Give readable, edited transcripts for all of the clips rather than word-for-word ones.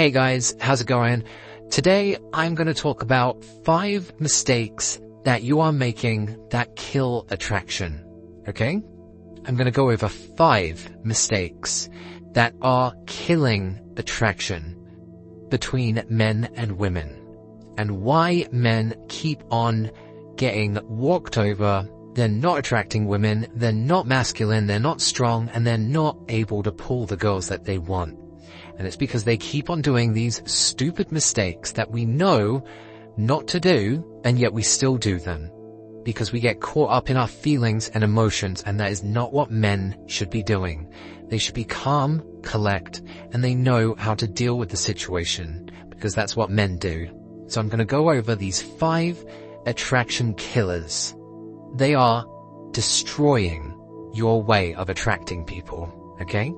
Hey guys, how's it going? Today I'm going to talk about 5 mistakes that you are making that kill attraction. Okay? I'm going to go over 5 mistakes that are killing attraction between men and women, and why men keep on getting walked over. They're not attracting women, they're not masculine, they're not strong, and they're not able to pull the girls that they want. And it's because they keep on doing these stupid mistakes that we know not to do, and yet we still do them. Because we get caught up in our feelings and emotions, and that is not what men should be doing. They should be calm, collect, and they know how to deal with the situation, because that's what men do. So I'm going to go over these 5 attraction killers. They are destroying your way of attracting people, okay?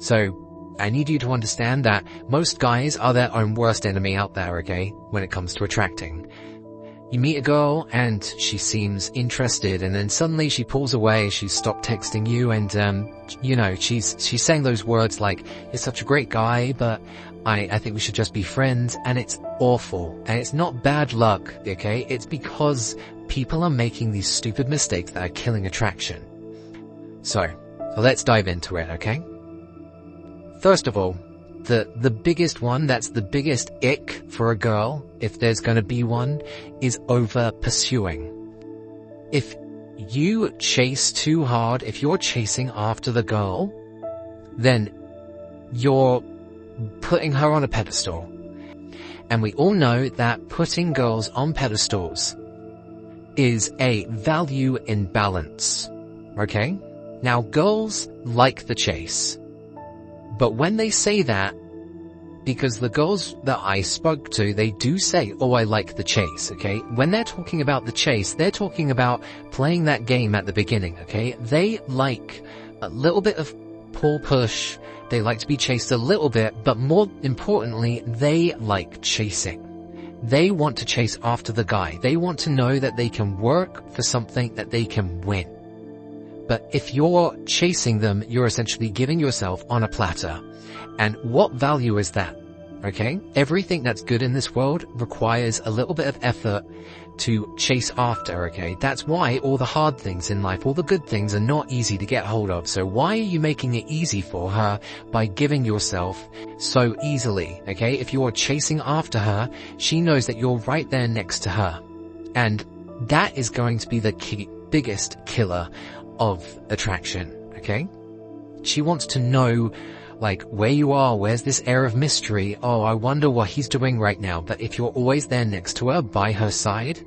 So, I need you to understand that most guys are their own worst enemy out there, okay, when it comes to attracting. You meet a girl and she seems interested, and then suddenly she pulls away, she's stopped texting you, and she's saying those words like, "You're such a great guy, but I think we should just be friends," and it's awful. And it's not bad luck, okay? It's because people are making these stupid mistakes that are killing attraction. So let's dive into it, okay? First of all, the biggest one, that's the biggest ick for a girl, if there's going to be one, is over pursuing. If you chase too hard, if you're chasing after the girl, then you're putting her on a pedestal. And we all know that putting girls on pedestals is a value imbalance. Okay? Now, girls like the chase. But when they say that, because the girls that I spoke to, they do say, "Oh, I like the chase," okay? When they're talking about the chase, they're talking about playing that game at the beginning, okay? They like a little bit of pull push, they like to be chased a little bit, but more importantly, they like chasing. They want to chase after the guy. They want to know that they can work for something that they can win. But if you're chasing them, you're essentially giving yourself on a platter. And what value is that? Okay? Everything that's good in this world requires a little bit of effort to chase after, okay? That's why all the hard things in life, all the good things are not easy to get hold of. So why are you making it easy for her by giving yourself so easily, okay? If you're chasing after her, she knows that you're right there next to her. And that is going to be the biggest killer of attraction, okay? She wants to know, like, where you are, where's this air of mystery, oh, I wonder what he's doing right now. But if you're always there next to her, by her side,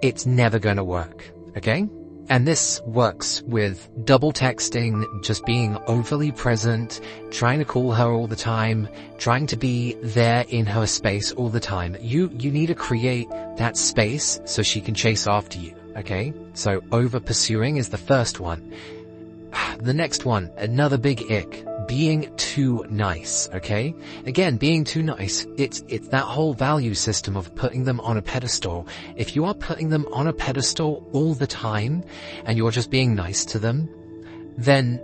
it's never going to work, okay? And this works with double texting, just being overly present, trying to call her all the time, trying to be there in her space all the time. You need to create that space so she can chase after you, okay? So over pursuing is the first one. The next one, another big ick, being too nice, okay? Again, being too nice, it's that whole value system of putting them on a pedestal. If you are putting them on a pedestal all the time, and you're just being nice to them, then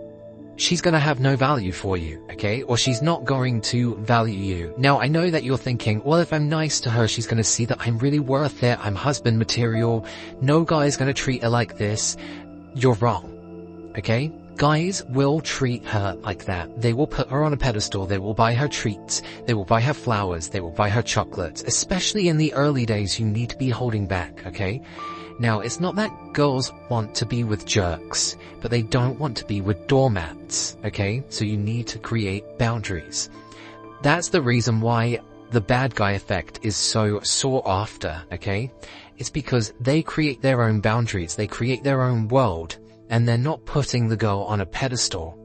she's gonna have no value for you, okay? Or she's not going to value you. Now, I know that you're thinking, well, if I'm nice to her, she's gonna see that I'm really worth it, I'm husband material, no guy's gonna treat her like this. You're wrong, okay? Guys will treat her like that. They will put her on a pedestal, they will buy her treats, they will buy her flowers, they will buy her chocolates. Especially in the early days, you need to be holding back, okay? Now, it's not that girls want to be with jerks, but they don't want to be with doormats, okay? So you need to create boundaries. That's the reason why the bad guy effect is so sought after, okay? It's because they create their own boundaries, they create their own world, and they're not putting the girl on a pedestal.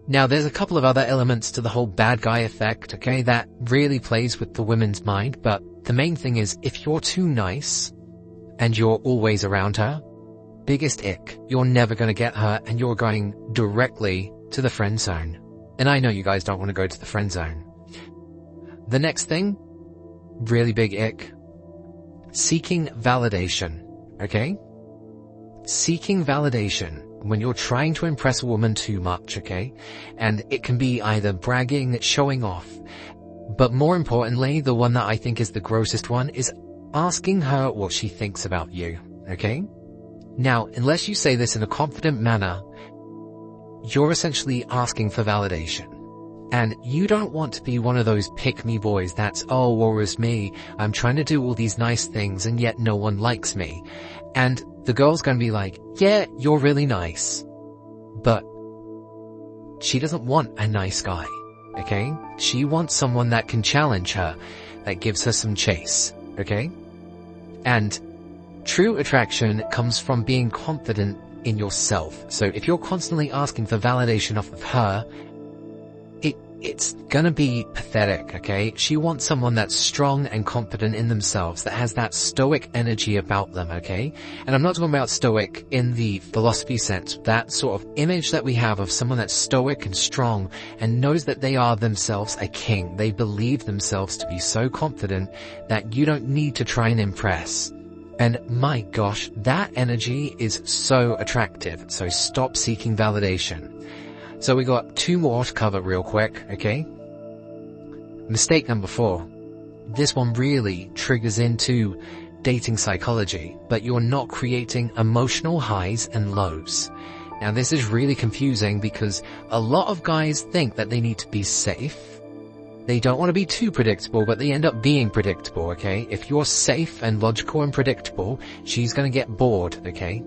Now, there's a couple of other elements to the whole bad guy effect, okay, that really plays with the women's mind, but the main thing is, if you're too nice, and you're always around her, biggest ick, you're never gonna get her, and you're going directly to the friend zone. And I know you guys don't want to go to the friend zone. The next thing, really big ick, seeking validation, okay? Seeking validation when you're trying to impress a woman too much, okay? And it can be either bragging, showing off. But more importantly, the one that I think is the grossest one is asking her what she thinks about you, okay? Now, unless you say this in a confident manner, you're essentially asking for validation. And you don't want to be one of those pick-me boys that's, oh, woe is me, I'm trying to do all these nice things and yet no one likes me. And the girl's gonna be like, yeah, you're really nice. But she doesn't want a nice guy, okay? She wants someone that can challenge her, that gives her some chase, okay? And true attraction comes from being confident in yourself. So if you're constantly asking for validation off of her, it's gonna be pathetic, okay? She wants someone that's strong and confident in themselves, that has that stoic energy about them, okay? And I'm not talking about stoic in the philosophy sense, that sort of image that we have of someone that's stoic and strong and knows that they are themselves a king. They believe themselves to be so confident that you don't need to try and impress. And my gosh, that energy is so attractive, so stop seeking validation. So we got 2 more to cover real quick, okay? Mistake number 4. This one really triggers into dating psychology, but you're not creating emotional highs and lows. Now this is really confusing because a lot of guys think that they need to be safe. They don't want to be too predictable, but they end up being predictable, okay? If you're safe and logical and predictable, she's gonna get bored, okay?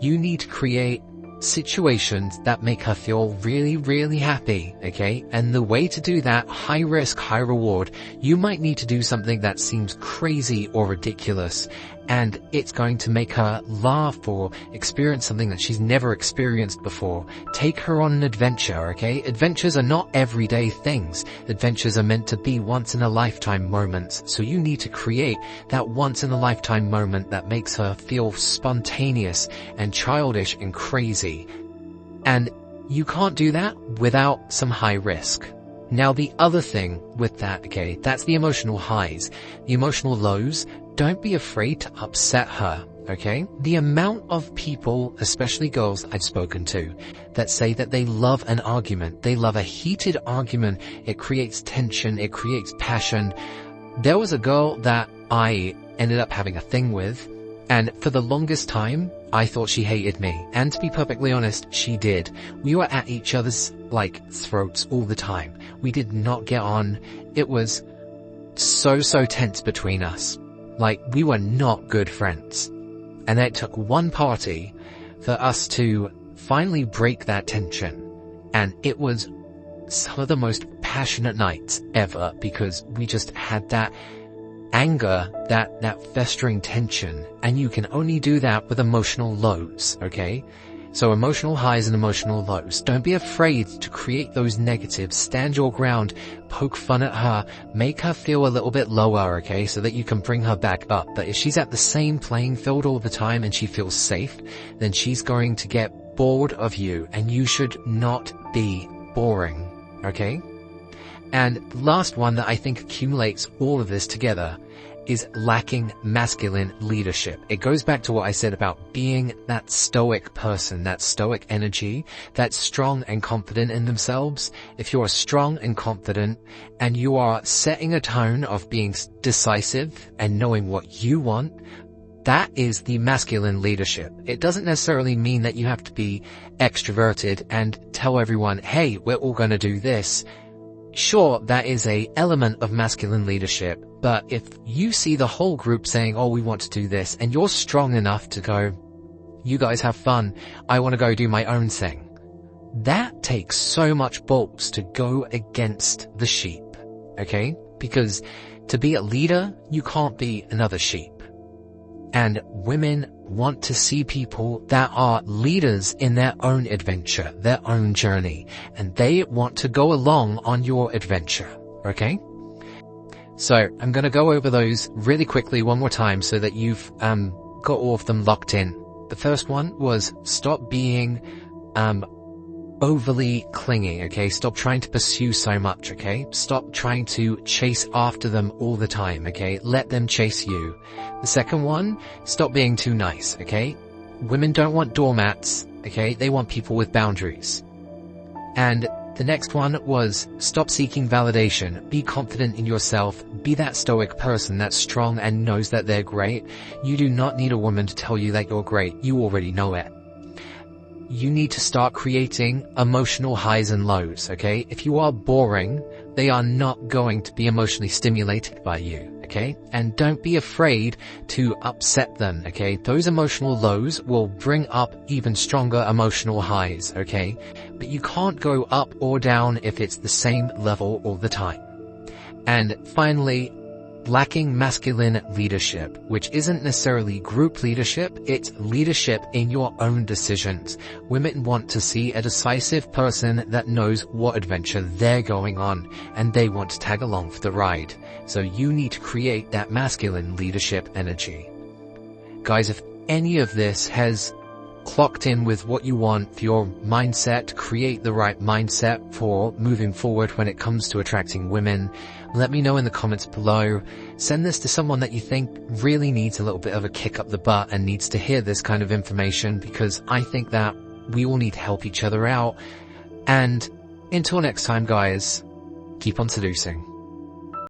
You need to create situations that make her feel really, really happy, okay? And the way to do that, high risk, high reward, you might need to do something that seems crazy or ridiculous, and it's going to make her laugh or experience something that she's never experienced before. Take her on an adventure, okay? Adventures are not everyday things. Adventures are meant to be once-in-a-lifetime moments, so you need to create that once-in-a-lifetime moment that makes her feel spontaneous and childish and crazy. And you can't do that without some high risk. Now the other thing with that, okay, that's the emotional highs. The emotional lows, don't be afraid to upset her, okay? The amount of people, especially girls I've spoken to, that say that they love an argument, they love a heated argument, it creates tension, it creates passion. There was a girl that I ended up having a thing with, and for the longest time, I thought she hated me. And to be perfectly honest, she did. We were at each other's, throats all the time. We did not get on. It was so tense between us. We were not good friends. And it took one party for us to finally break that tension. And it was some of the most passionate nights ever because we just had that anger, that festering tension, and you can only do that with emotional lows, okay? So emotional highs and emotional lows. Don't be afraid to create those negatives. Stand your ground, poke fun at her, make her feel a little bit lower, okay, so that you can bring her back up. But if she's at the same playing field all the time and she feels safe, then she's going to get bored of you, and you should not be boring, okay? And the last one that I think accumulates all of this together is lacking masculine leadership. It goes back to what I said about being that stoic person, that stoic energy, that's strong and confident in themselves. If you are strong and confident and you are setting a tone of being decisive and knowing what you want, that is the masculine leadership. It doesn't necessarily mean that you have to be extroverted and tell everyone, hey, we're all going to do this. Sure, that is an element of masculine leadership, but if you see the whole group saying, oh, we want to do this, and you're strong enough to go, you guys have fun, I want to go do my own thing, that takes so much balls to go against the sheep, okay? Because to be a leader, you can't be another sheep. And women want to see people that are leaders in their own adventure, their own journey, and they want to go along on your adventure, okay? So I'm going to go over those really quickly one more time so that you've got all of them locked in. The first one was stop being overly clingy, okay? Stop trying to pursue so much, okay? Stop trying to chase after them all the time, okay? Let them chase you. The second one, stop being too nice, okay? Women don't want doormats, okay? They want people with boundaries. And The next one was stop seeking validation. Be confident in yourself. Be that stoic person that's strong and knows that they're great. You do not need a woman to tell you that you're great. You already know it. You need to start creating emotional highs and lows, okay? If you are boring, they are not going to be emotionally stimulated by you, okay? And don't be afraid to upset them, okay? Those emotional lows will bring up even stronger emotional highs, okay? But you can't go up or down if it's the same level all the time. And finally, lacking masculine leadership, which isn't necessarily group leadership, it's leadership in your own decisions. Women want to see a decisive person that knows what adventure they're going on, and they want to tag along for the ride. So you need to create that masculine leadership energy. Guys, if any of this has clocked in with what you want for your mindset, create the right mindset for moving forward when it comes to attracting women, let me know in the comments below. Send this to someone that you think really needs a little bit of a kick up the butt and needs to hear this kind of information, because I think that we all need to help each other out. And until next time, guys, keep on seducing.